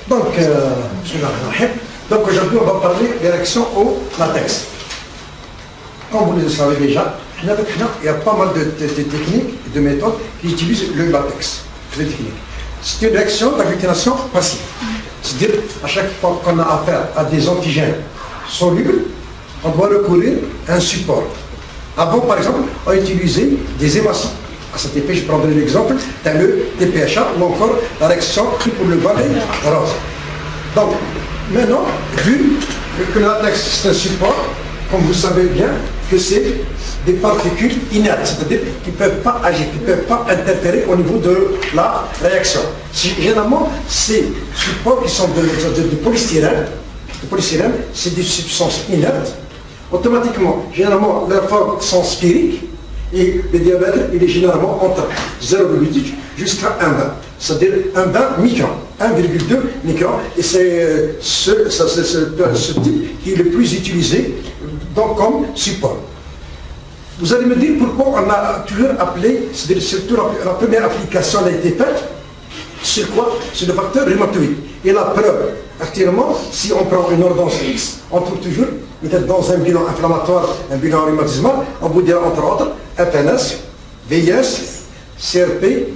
Donc, aujourd'hui, on va parler des réactions au latex. Comme vous le savez déjà, il y a pas mal de techniques et de méthodes qui utilisent le latex. C'est une réaction d'agglutination passive. C'est-à-dire, à chaque fois qu'on a affaire à des antigènes solubles, on doit recourir à un support. Avant, par exemple, on utilisait des hématies. À cet effet, je prendrai l'exemple dans le TPHA ou encore la réaction pour le balai rose. Donc, maintenant, vu que le latex c'est un support, comme vous savez bien, que c'est des particules inertes, c'est-à-dire qui ne peuvent pas agir, qui ne peuvent pas interférer au niveau de la réaction. Généralement, ces supports qui sont de polystyrène, c'est des substances inertes. Automatiquement, généralement, leurs formes sont sphériques et le diamètre, il est généralement entre 0,8 jusqu'à 1 bain, c'est-à-dire un bain micron, 1,2 micron, et c'est ce type qui est le plus utilisé donc, comme support. Vous allez me dire pourquoi on a toujours appelé, c'est-à-dire surtout la première application a été faite, c'est quoi? C'est le facteur rhumatoïde. Et la preuve, actuellement, si on prend une ordonnance X, on trouve toujours, peut-être dans un bilan inflammatoire, un bilan rhumatismal, on vous dira entre autres FNS, VIS, CRP,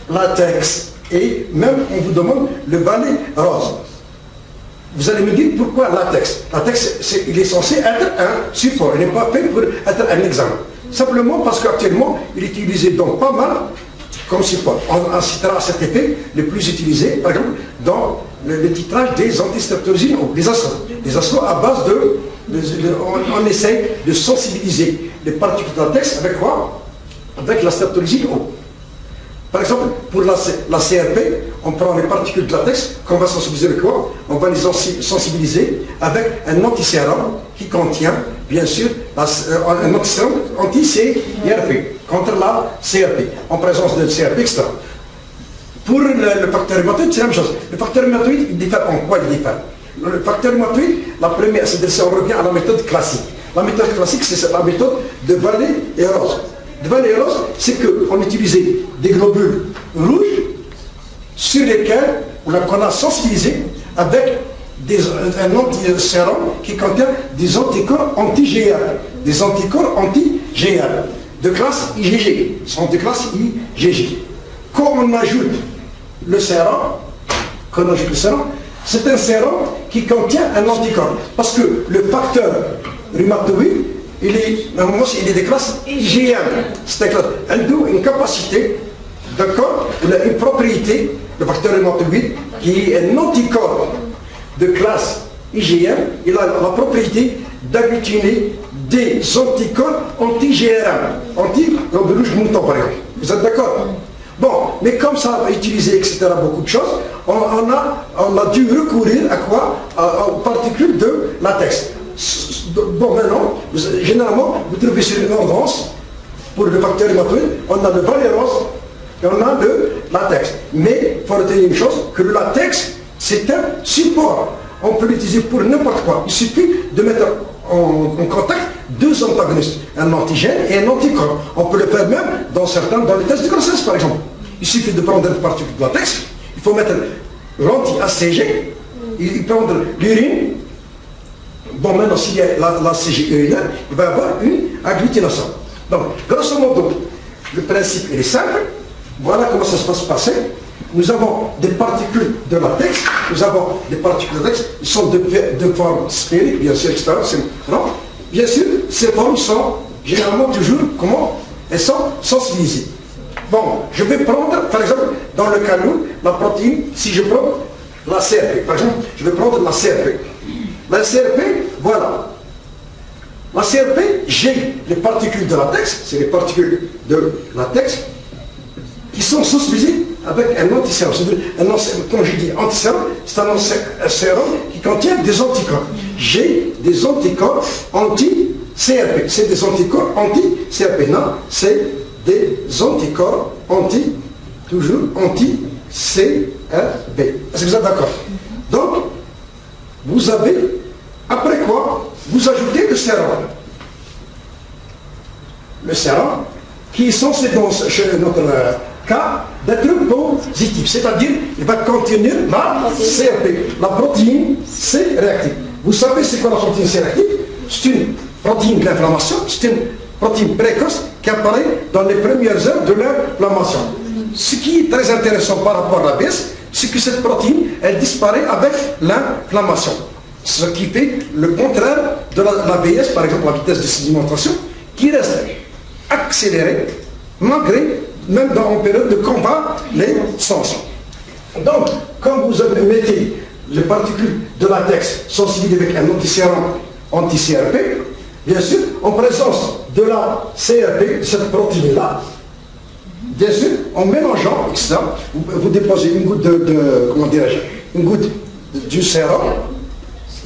latex, et même on vous demande le balai rose. Vous allez me dire pourquoi latex? Latex, il est censé être un support, il n'est pas fait pour être un examen. Simplement parce qu'actuellement, il est utilisé donc pas mal comme support. On citera à cet effet le plus utilisé, par exemple, dans le titrage des antistreptolisines ou des astros. Les astros à base on essaye de sensibiliser les particules de latex avec quoi? Avec la streptolisine O. Par exemple, pour la CRP, on prend les particules de latex qu'on va sensibiliser avec quoi? On va les sensibiliser avec un antisérum qui contient, bien sûr, un antisérum anti-CRP contre la CRP, en présence de CRP, etc. Pour le facteur rhumatoïde, c'est la même chose. Le facteur rhumatoïde, il diffère en quoi il diffère? Le facteur rhumatoïde, la première, c'est on revient à la méthode classique. La méthode classique, c'est la méthode de Vallée et Rose. De Vallée et Rose, c'est qu'on utilisait des globules rouges sur lesquels on a sensibilisé avec un antisérum qui contient des anticorps anti-GR, des anticorps anti-GR de classe IgG, sont de classe IgG. Quand on ajoute le sérum, c'est un sérum qui contient un anticorps. Parce que le facteur rhumatoïde, normalement, il est de classe IgM. C'est-à-dire une capacité, d'accord, une propriété, le facteur rhumatoïde, qui est un anticorps de classe IgM, il a la propriété d'agglutiner des anticorps anti-GRM, anti-globules rouges mouton par exemple. Vous êtes d'accord? Bon, mais comme ça a utilisé, etc., beaucoup de choses, on a dû recourir à quoi? Aux particules de latex. Bon, maintenant, généralement, vous trouvez sur une ordonnance, pour le facteur rhumatoïde, on a le balai rose et on a le latex. Mais il faut retenir une chose, que le latex, c'est un support. On peut l'utiliser pour n'importe quoi. Il suffit de mettre en contact deux antagonistes, un antigène et un anticorps. On peut le faire même dans les tests de grossesse, par exemple. Il suffit de prendre une particule de latex, il faut mettre l'anti-ACG, il prendre l'urine. Bon, maintenant, s'il y a la CG urinaire, il va y avoir une agglutination. Donc, grosso modo, le principe est simple. Voilà comment ça se passe passer. Nous avons des particules de latex, ils sont de forme sphérique, bien sûr, etc. Non. Bien sûr, ces formes sont généralement toujours, elles sont sensibilisées. Bon, je vais prendre, par exemple, dans le cas où, la protéine, si je prends la CRP, par exemple, je vais prendre la CRP. La CRP, voilà. La CRP, j'ai les particules de latex, c'est les particules de latex, qui sont sensibilisées avec un antisérum. Comme je dis antisérum, c'est un sérum qui contient des anticorps. J'ai des anticorps anti-CRP. C'est des anticorps anti-CRP. Non, c'est des anticorps toujours anti-CRP. Est-ce que vous êtes d'accord? Donc, vous avez, après quoi, vous ajoutez le sérum. Le sérum, qui est censé, chez notre cas d'être positif, c'est-à-dire il va contenir la CRP, la protéine C réactive. Vous savez c'est quoi la protéine C réactive? C'est une protéine de l'inflammation, c'est une protéine précoce qui apparaît dans les premières heures de l'inflammation. Ce qui est très intéressant par rapport à l'ABS, c'est que cette protéine, elle disparaît avec l'inflammation. Ce qui fait le contraire de l'ABS, par exemple la vitesse de sédimentation, qui reste accélérée, malgré, même en période de combat, les sanctions. Donc, quand vous mettez les particules de latex sensibilisées avec un antisérum anti-CRP, bien sûr, en présence de la CRP, cette protéine-là, bien sûr, en mélangeant, etc., vous déposez une goutte comment dirais-je, une goutte du sérum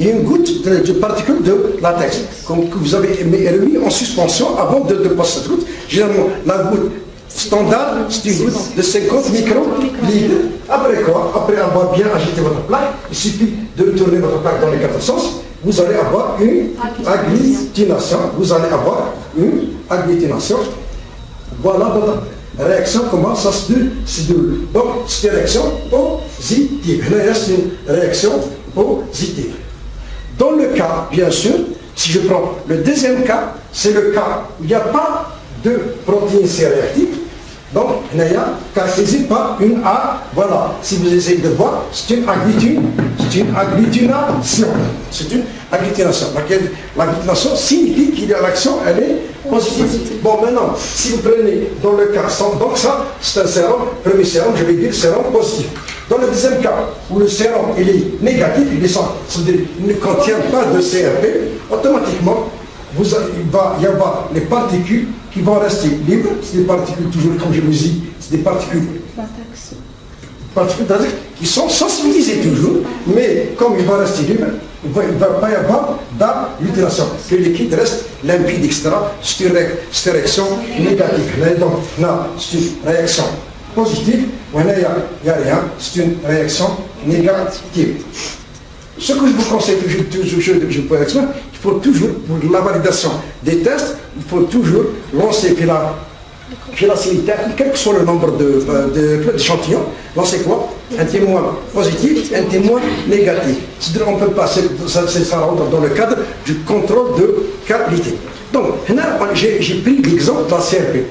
et une goutte de particules de latex, que vous avez remis en suspension avant de passer cette goutte. Généralement, la goutte standard, c'est une goutte de 50 microlitres. Après quoi? Après avoir bien agité votre plaque, il suffit de retourner votre plaque dans les quatre sens, vous allez avoir une agglutination. Vous allez avoir une agglutination. Voilà votre réaction, comment ça se déroule. Donc, c'est une réaction positive. C'est une réaction positive. Dans le cas, bien sûr, si je prends le deuxième cas, c'est le cas où il n'y a pas de protéine C réactive. Donc, il n'y a caractérisé par une A. Voilà, si vous essayez de voir, c'est une agglutination. C'est une agglutination. L'agglutination signifie qu'il y a l'action, elle est positive. Bon, maintenant, si vous prenez dans le cas, donc ça, c'est un sérum, premier sérum, je vais dire sérum positif. Dans le deuxième cas, où le sérum il est négatif, il descend, c'est-à-dire il ne contient pas de CRP, automatiquement, il va y avoir les particules qui vont rester libres. C'est des particules, toujours comme je vous dis, c'est des particules qui sont sensibilisées toujours, mais comme il va rester libre, il ne va pas y avoir d'agglutination. Le liquide reste limpide, etc. C'est une réaction négative. Donc, là, c'est une réaction positive, il n'y a rien, c'est une réaction négative. Ce que je vous conseille toujours, je peux expliquer, il faut toujours, pour la validation des tests, il faut toujours lancer que la sanitaire, quel que soit le nombre d'échantillons, lancer quoi? Un témoin positif, un témoin négatif. C'est-à-dire on ne peut pas, ça rentre dans le cadre du contrôle de qualité. Donc, j'ai pris l'exemple de la CRP.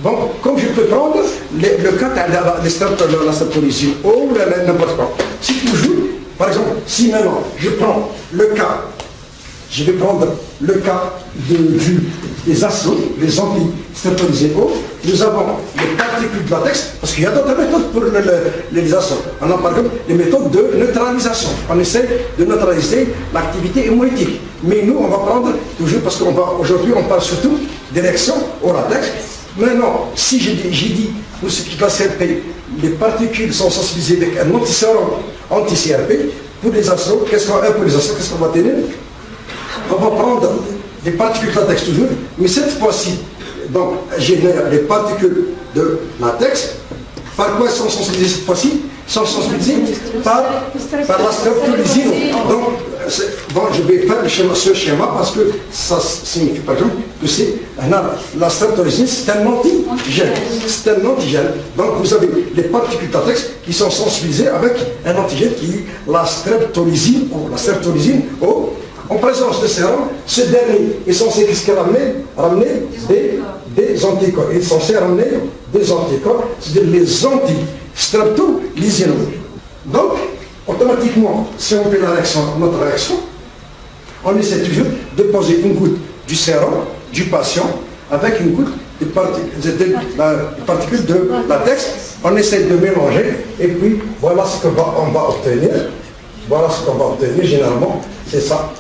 Donc, comme je peux prendre le cas de la streptolysie ou n'importe quoi. Si toujours, par exemple, si maintenant je prends le cas, je vais prendre le cas des assos, les anti-streptolysés O, nous avons les particules de latex, parce qu'il y a d'autres méthodes pour les assos. On a par exemple les méthodes de neutralisation. On essaie de neutraliser l'activité hémolytique. Mais nous, on va prendre toujours, parce qu'aujourd'hui, on parle surtout des réactions au latex. Maintenant, si j'ai dit, pour ce qui est de la CRP, les particules sont sensibilisées avec un antisérum anti-CRP, pour les assos, qu'est-ce qu'on va tenir? On va prendre des particules de latex toujours, mais cette fois-ci, donc, génère les particules de latex. Par quoi elles sont sensibilisées cette fois-ci? Elles sont sensibilisées par la streptolysine. Donc, bon, je vais faire ce schéma parce que ça signifie par exemple que c'est la streptolysine, c'est un antigène. C'est un antigène. Donc vous avez les particules de latex qui sont sensibilisées avec un antigène qui est la streptolysine O. En présence de sérum, ce dernier est censé ramener des anticorps. Il est censé ramener des anticorps, c'est-à-dire les anti-streptolysinaux. Donc, automatiquement, si on fait notre réaction, on essaie toujours de poser une goutte du sérum du patient avec une goutte de particules de latex. On essaie de mélanger et puis voilà ce qu'on va obtenir. Voilà ce qu'on va obtenir généralement, c'est ça.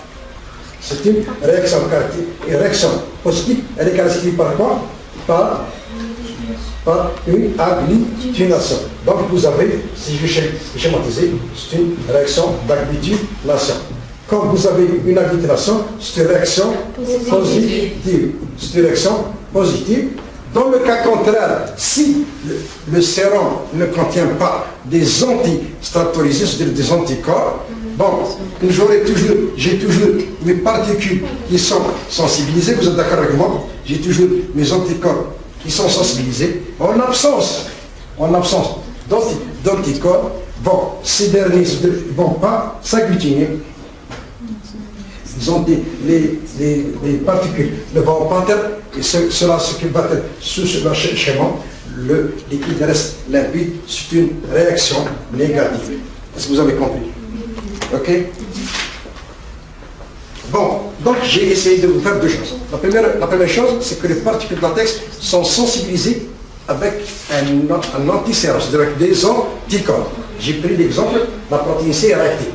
C'est une réaction positive. Elle est caractérisée par quoi? Par une agglutination. Donc vous avez, si je vais schématiser, c'est une réaction d'agglutination. Quand vous avez une agglutination, c'est une réaction positive. C'est une réaction positive. Dans le cas contraire, si le sérum ne contient pas des anti-streptolysés, c'est-à-dire des anticorps, bon, j'ai toujours mes particules qui sont sensibilisées, vous êtes d'accord avec moi? J'ai toujours mes anticorps qui sont sensibilisés. En l'absence en absence d'anticorps, bon, ces derniers ne vont pas s'agglutiner. Les particules ne vont pas être, et cela ce qui va être sous ce schéma, le liquide reste limpide, c'est une réaction négative. Est-ce que vous avez compris? Ok? Bon, donc j'ai essayé de vous faire deux choses. La première chose, c'est que les particules de latex sont sensibilisées avec un antisérum, c'est-à-dire avec des anticorps. J'ai pris l'exemple de la protéine C réactive,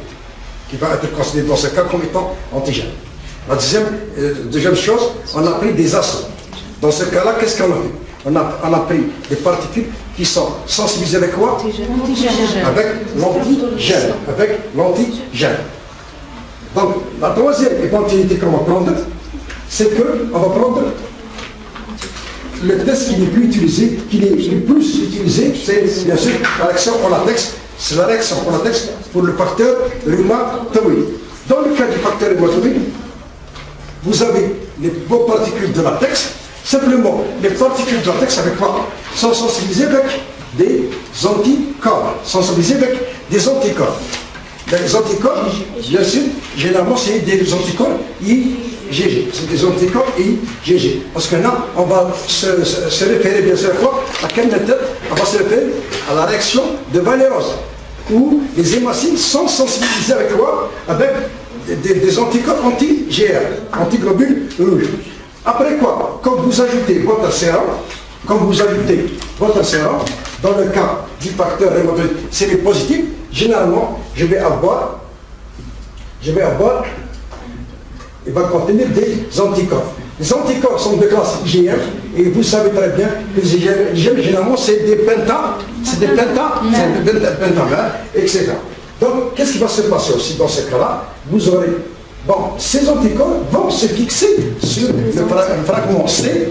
qui va être considérée dans ce cas comme étant antigène. La deuxième chose, on a pris des acides. Dans ce cas-là, qu'est-ce qu'on a fait? On a pris des particules qui sont sensibilisées avec quoi? Avec l'antigène. Avec l'antigène. Donc, la troisième éventualité qu'on va prendre, c'est qu'on va prendre le test qui est plus utilisé, c'est bien sûr la réaction en latex. C'est la réaction en latex pour le facteur rhumatoïde. Dans le cas du facteur rhumatoïde, vous avez les bonnes particules de latex. Simplement, les particules de latex avec quoi? Sont sensibilisées avec des anticorps. Sensibilisées avec des anticorps. Les anticorps, bien sûr, généralement, c'est des anticorps IgG. C'est des anticorps IgG. Parce que là, on va se référer, bien sûr, à quoi? À quelle méthode? On va se référer à la réaction de Van der Rohe, où les hémacines sont sensibilisées avec quoi? Avec des anticorps anti-GR, antiglobules rouges. Après quoi? Quand vous ajoutez votre sérum, dans le cas du facteur rhumatoïde, c'est le positif, généralement, je vais avoir, il va contenir des anticorps. Les anticorps sont de classe IgM, et vous savez très bien que les IgM, généralement, c'est des pentamères, etc. Donc, qu'est-ce qui va se passer aussi dans ce cas-là? Vous aurez, ces anticorps vont se fixer sur le fragment C,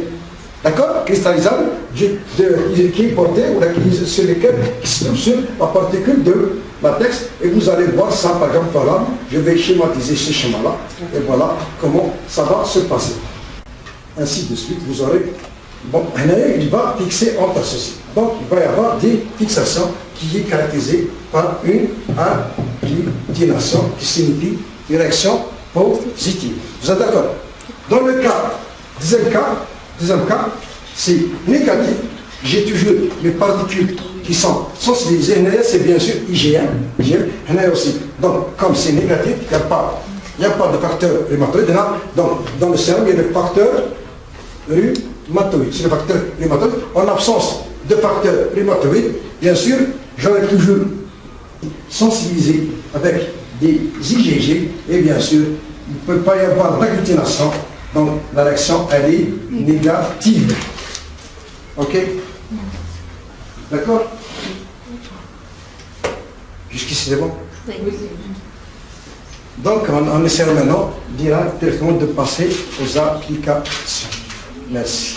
d'accord, cristallisable, qui est porté, ou sur lequel qui se trouve sur la particule de latex, et vous allez voir ça, par exemple, voilà, je vais schématiser ce schéma-là, et voilà comment ça va se passer. Ainsi de suite, vous aurez, il va fixer entre ceci. Donc, il va y avoir des fixations qui est caractérisée par une agglutination, qui signifie une réaction positive. Vous êtes d'accord? Dans le deuxième cas, c'est négatif. J'ai toujours les particules qui sont sensibilisées. C'est bien sûr IgM, aussi. Donc, comme c'est négatif, il n'y a pas de facteur rhumatoïde. Donc, dans le sérum, il y a le facteur rhumatoïde. C'est le facteur rhumatoïde. En absence de facteur rhumatoïde, bien sûr, j'aurai toujours sensibilisé avec des IgG, et bien sûr, il ne peut pas y avoir d'agglutination, donc la réaction, elle est négative. Ok? D'accord? Jusqu'ici, c'est bon? Oui. Donc, on essaie maintenant directement de passer aux applications. Merci.